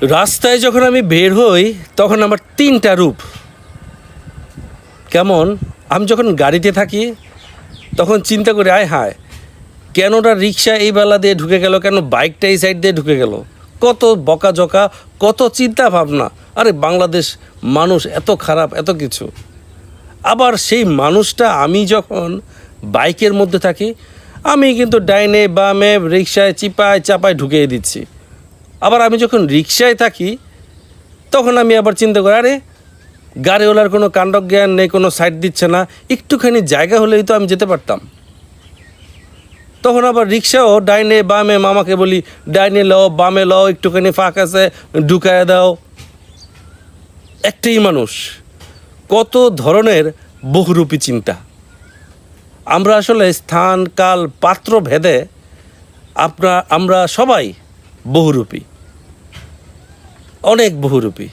রাস্তায় যখন আমি বের হই তখন আমার তিনটা রূপ। কেমন, আমি যখন গাড়িতে থাকি তখন চিন্তা করি আয় হায় কেন ওরা রিক্সা এই বেলা দিয়ে ঢুকে গেল, কেন বাইকটা এই সাইড দিয়ে ঢুকে গেল, কত বকাঝকা, কত চিন্তা ভাবনা। আরে বাংলাদেশ মানুষ এত খারাপ, এত কিছু। আবার সেই মানুষটা আমি যখন বাইকের মধ্যে থাকি আমি কিন্তু ডাইনে বামে রিক্সায় চিপায় চাপায় ঢুকিয়ে দিচ্ছি। আবার আমি যখন রিক্সায় থাকি তখন আমি আবার চিন্তা করি আরে গাড়িওয়ালার কোনো কাণ্ডজ্ঞান নেই, কোনো সাইড দিচ্ছে না, একটুখানি জায়গা হলেই তো আমি যেতে পারতাম। তখন আবার রিক্সাও ডাইনে বামে মামাকে বলি ডাইনে লও বামে লও, একটুখানি ফাঁক আছে ঢুকায় দাও। একটাই মানুষ, কত ধরনের বহুরূপী চিন্তা। আমরা আসলে স্থান কাল পাত্র ভেদে আমরা সবাই বহুরূপী, অনেক বহুরূপী।